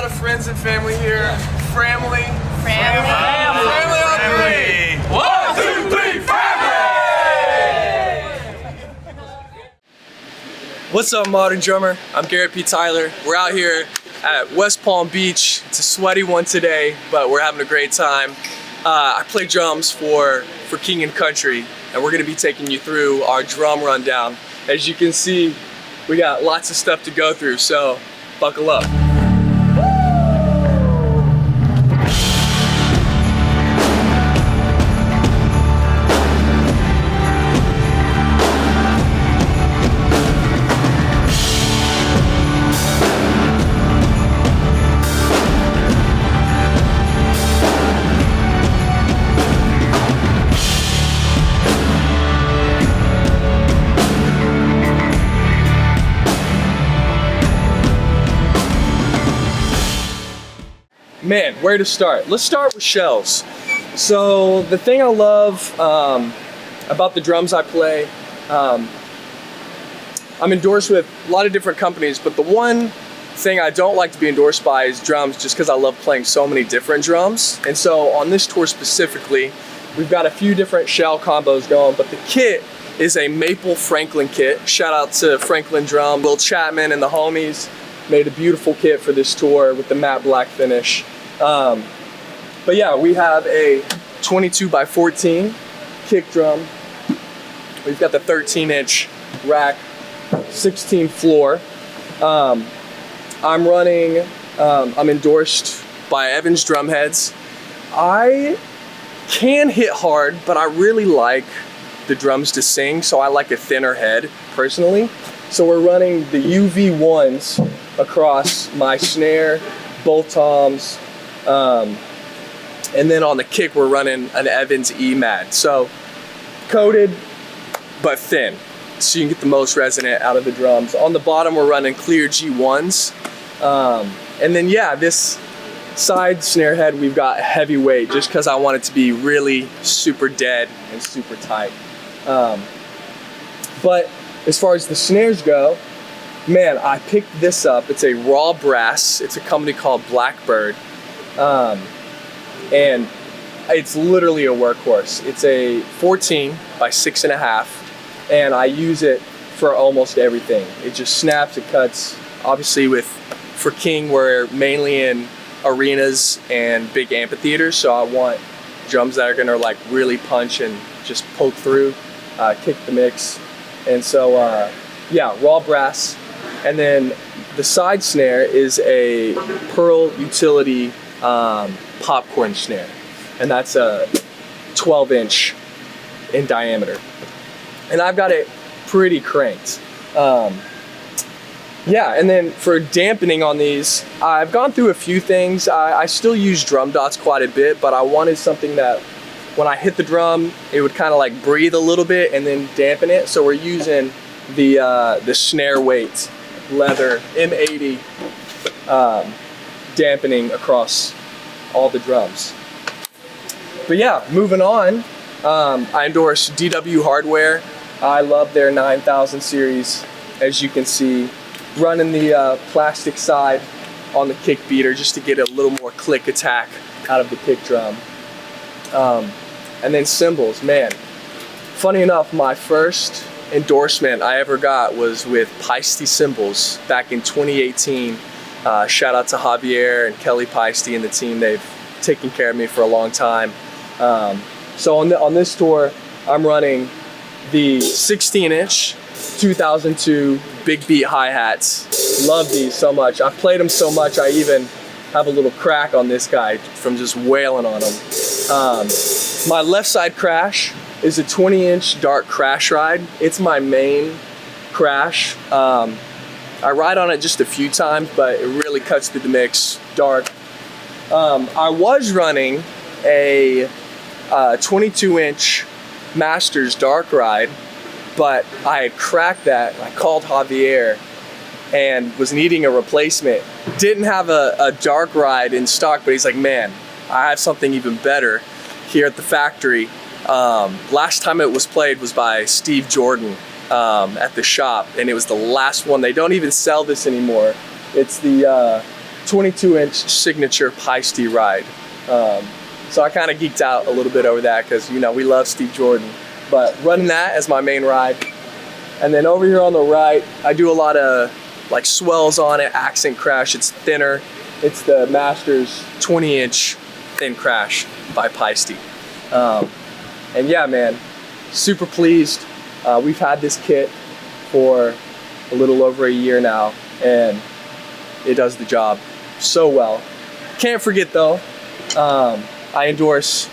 lot of friends and family here. Family. Family on three. 1, 2, 3, family! What's up, Modern Drummer? I'm Garret P. We're out here at West Palm Beach. It's a sweaty one today, but we're having a great time. I play drums for King and Country, and we're gonna be taking you through our drum rundown. As you can see, we got lots of stuff to go through, so buckle up. Man, where to start? Let's start with shells. So the thing I love about the drums I play, I'm endorsed with a lot of different companies, but the one thing I don't like to be endorsed by is drums, just because I love playing so many different drums. And so on this tour specifically, we've got a few different shell combos going, but the kit is a Maple Franklin kit. Shout out to Franklin Drum. Will Chapman and the homies made a beautiful kit for this tour with the matte black finish. But yeah, we have a 22x14 kick drum. We've got the 13-inch rack, 16 floor. I'm endorsed by Evans Drumheads. I can hit hard, but I really like the drums to sing, so I like a thinner head personally. So we're running the UV1s across my snare, both toms, and then on the kick we're running an Evans E-Mad. So coated but thin, so you can get the most resonant out of the drums. On the bottom we're running clear G1s, and then yeah, this side snare head we've got heavyweight, just because I want it to be really super dead and super tight. But as far as the snares go, man, I picked this up. It's a raw brass. It's a company called Blackbird. And it's literally a workhorse. It's a 14 by 6.5, and I use it for almost everything. It just snaps, it cuts. Obviously for King, we're mainly in arenas and big amphitheaters, so I want drums that are gonna like really punch and just poke through, kick the mix. And so, yeah, raw brass. And then the side snare is a Pearl Utility popcorn snare. And that's a 12-inch in diameter. And I've got it pretty cranked. Yeah, and then for dampening on these, I've gone through a few things. I still use drum dots quite a bit, but I wanted something that when I hit the drum, it would kind of like breathe a little bit and then dampen it. So we're using the snare weight leather M80 dampening across all the drums. But yeah, moving on, I endorse DW Hardware. I love their 9000 series, as you can see, running the plastic side on the kick beater just to get a little more click attack out of the kick drum. And then cymbals, man. Funny enough, my first endorsement I ever got was with Peisty Cymbals back in 2018. Shout out to Javier and Kelly Peisty and the team. They've taken care of me for a long time. So on this tour, I'm running the 16-inch 2002 Big Beat hi-hats. Love these so much. I've played them so much, I even have a little crack on this guy from just wailing on them. My left side crash is a 20-inch dark crash ride. It's my main crash. I ride on it just a few times, but it really cuts through the mix dark. I was running a 22-inch Masters dark ride, but I had cracked that. I called Javier and was needing a replacement. Didn't have a dark ride in stock, but he's like, man, I have something even better here at the factory. Last time it was played was by Steve Jordan at the shop, and it was the last one. They don't even sell this anymore. It's the 22-inch signature Peisty ride. So I kind of geeked out a little bit over that because, you know, we love Steve Jordan. But running that as my main ride. And then over here on the right, I do a lot of like swells on it, accent crash. It's thinner. It's the Masters 20-inch thin crash by Peisty. And yeah, man, super pleased. We've had this kit for a little over a year now, and it does the job so well. Can't forget though, I endorse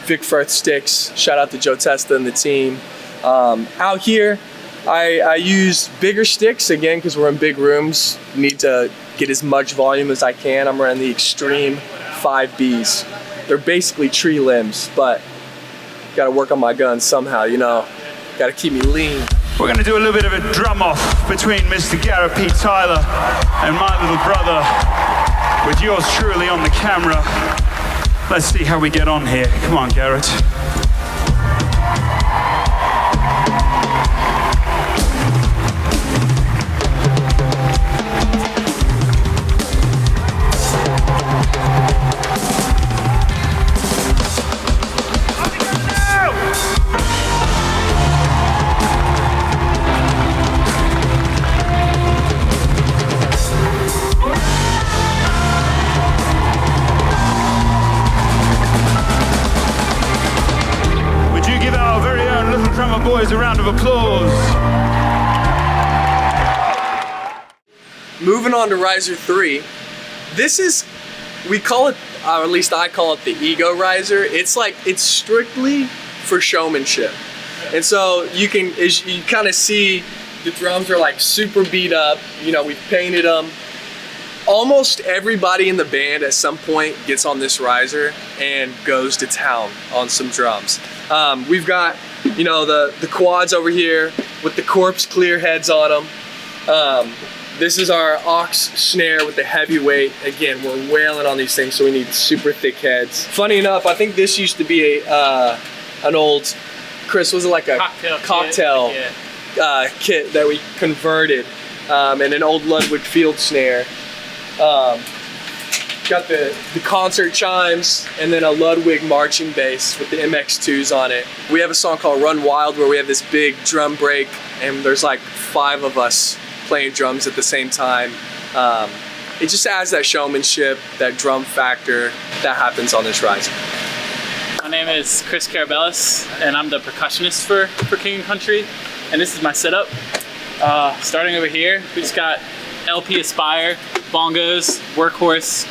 Vic Firth sticks. Shout out to Joe Testa and the team. Out here, I use bigger sticks again because we're in big rooms. Need to get as much volume as I can. I'm running the Extreme 5Bs. They're basically tree limbs, but gotta work on my guns somehow, you know. Gotta keep me lean. We're gonna do a little bit of a drum off between Mr. Garret P. Tyler and my little brother, with yours truly on the camera. Let's see how we get on here. Come on, Garret. Boys, a round of applause. Moving on to Riser 3. This is, we call it, or at least I call it the ego riser. It's like, it's strictly for showmanship. And so you can, as you kind of see, the drums are like super beat up. You know, we've painted them. Almost everybody in the band at some point gets on this riser and goes to town on some drums. We've got, you know, the quads over here with the corpse clear heads on them. This is our aux snare with the heavyweight. Again, we're wailing on these things, so we need super thick heads. Funny enough, I think this used to be an old, Chris, was it like a cocktail kit that we converted, and an old Ludwig field snare. Got the concert chimes and then a Ludwig marching bass with the MX2s on it. We have a song called Run Wild where we have this big drum break and there's like 5 of us playing drums at the same time. It just adds that showmanship, that drum factor that happens on this riser. My name is Chris Karabelas and I'm the percussionist for King and Country, and this is my setup. Starting over here, we just got LP Aspire, bongos, workhorse.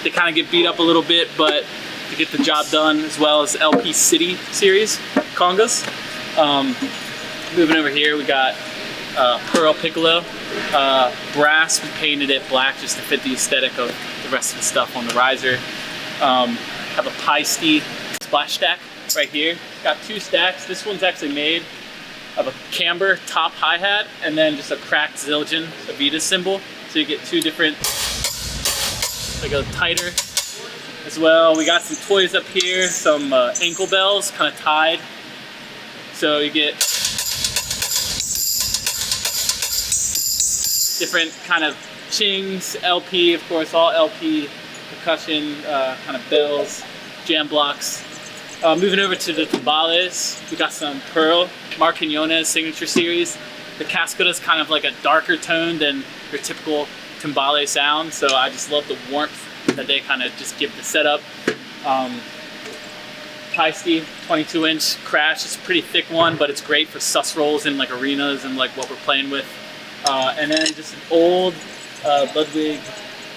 They kind of get beat up a little bit, but to get the job done, as well as LP City series congas. Moving over here, we got Pearl Piccolo, brass. We painted it black just to fit the aesthetic of the rest of the stuff on the riser. Have a Peisty splash stack right here. Got 2 stacks. This one's actually made of a camber top hi-hat and then just a cracked Zildjian Avita cymbal. So you get 2 different, like a tighter as well. We got some toys up here, some ankle bells kind of tied. So you get different kind of chings, LP, of course, all LP percussion kind of bells, jam blocks. Moving over to the timbales, we got some Pearl, Mark Quinones signature series. The cascada is kind of like a darker tone than your typical timbale sound, so I just love the warmth that they kind of just give the setup. Peisty 22-inch crash, it's a pretty thick one, but it's great for sus rolls in like arenas and like what we're playing with. And then just an old Ludwig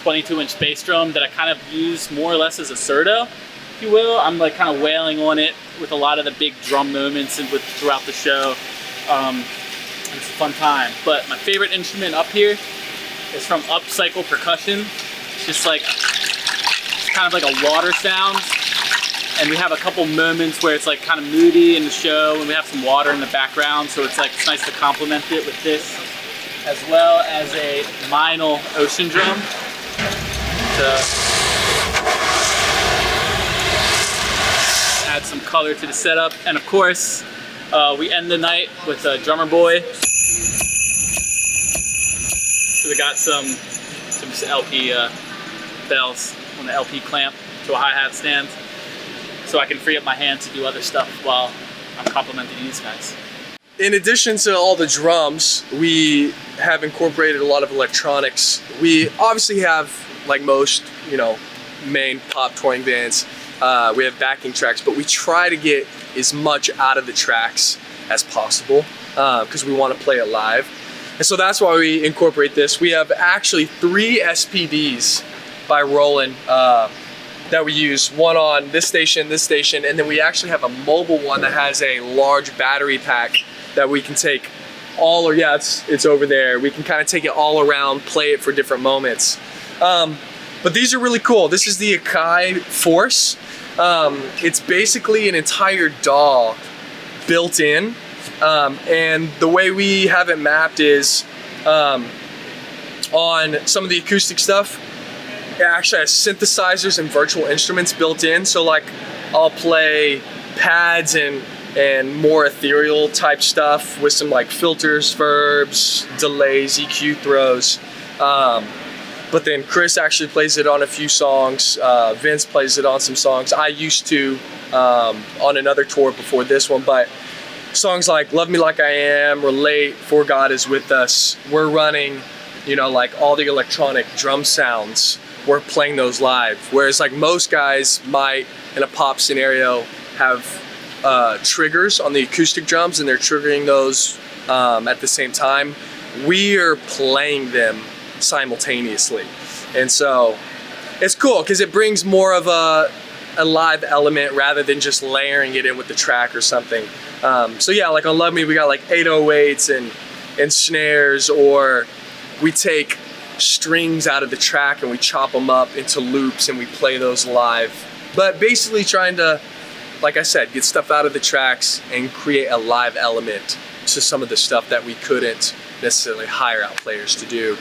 22-inch bass drum that I kind of use more or less as a surdo, if you will. I'm like kind of wailing on it with a lot of the big drum moments and throughout the show. It's a fun time. But my favorite instrument up here is from Upcycle Percussion. It's just like, it's kind of like a water sound. And we have a couple moments where it's like kind of moody in the show and we have some water in the background. So it's like, it's nice to complement it with this, as well as a Meinl ocean drum. To add some color to the setup. And of course, we end the night with a drummer boy. So we got some LP bells on the LP clamp to a hi-hat stand, so I can free up my hand to do other stuff while I'm complimenting these guys. In addition to all the drums, we have incorporated a lot of electronics. We obviously have, like most, you know, main pop touring bands, we have backing tracks, but we try to get as much out of the tracks as possible because we want to play it live. And so that's why we incorporate this. We have actually 3 SPDs by Roland that we use, one on this station, and then we actually have a mobile one that has a large battery pack that we can take all, or yeah, it's over there. We can kind of take it all around, play it for different moments. But these are really cool. This is the Akai Force. It's basically an entire DAW built in. And the way we have it mapped is on some of the acoustic stuff, it actually has synthesizers and virtual instruments built in. So like I'll play pads and more ethereal type stuff with some like filters, verbs, delays, EQ throws. But then Chris actually plays it on a few songs. Vince plays it on some songs. I used to on another tour before this one, but songs like Love Me Like I Am, Relate, For God Is With Us, we're running, you know, like all the electronic drum sounds, we're playing those live. Whereas like most guys might, in a pop scenario, have triggers on the acoustic drums and they're triggering those at the same time. We are playing them simultaneously. And so it's cool because it brings more of a live element rather than just layering it in with the track or something. So yeah, like on Love Me, we got like 808s and snares, or we take strings out of the track and we chop them up into loops and we play those live. But basically trying to, like I said, get stuff out of the tracks and create a live element to some of the stuff that we couldn't necessarily hire out players to do.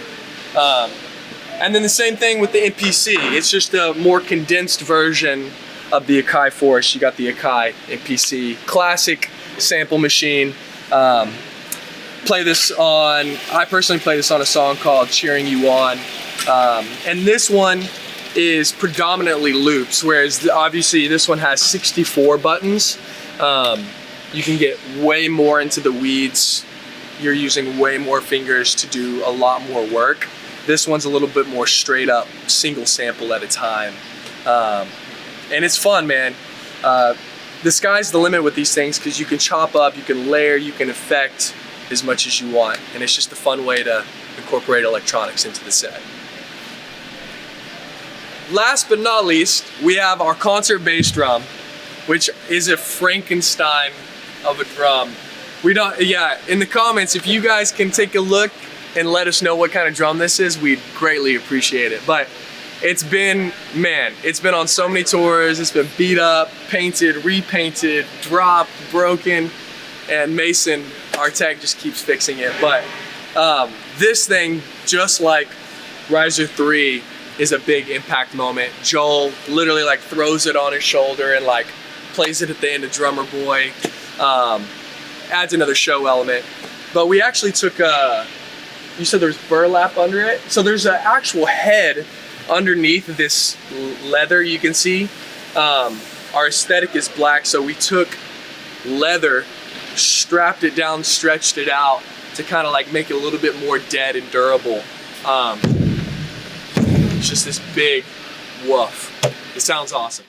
And then the same thing with the MPC. It's just a more condensed version of the Akai Force. You got the Akai MPC, classic sample machine. I personally play this on a song called Cheering You On. And this one is predominantly loops, whereas obviously this one has 64 buttons. You can get way more into the weeds. You're using way more fingers to do a lot more work. This one's a little bit more straight up, single sample at a time. And it's fun, man. The sky's the limit with these things because you can chop up, you can layer, you can affect as much as you want. And it's just a fun way to incorporate electronics into the set. Last but not least, we have our concert bass drum, which is a Frankenstein of a drum. In the comments, if you guys can take a look and let us know what kind of drum this is, we'd greatly appreciate it. But it's been on so many tours. It's been beat up, painted, repainted, dropped, broken, and Mason, our tech, just keeps fixing it. But this thing, just like Riser 3, is a big impact moment. Joel literally like throws it on his shoulder and like plays it at the end of Drummer Boy. Adds another show element. But we actually took you said there's burlap under it? So there's an actual head underneath this leather you can see. Our aesthetic is black, so we took leather, strapped it down, stretched it out to kind of like make it a little bit more dead and durable. It's just this big woof. It sounds awesome.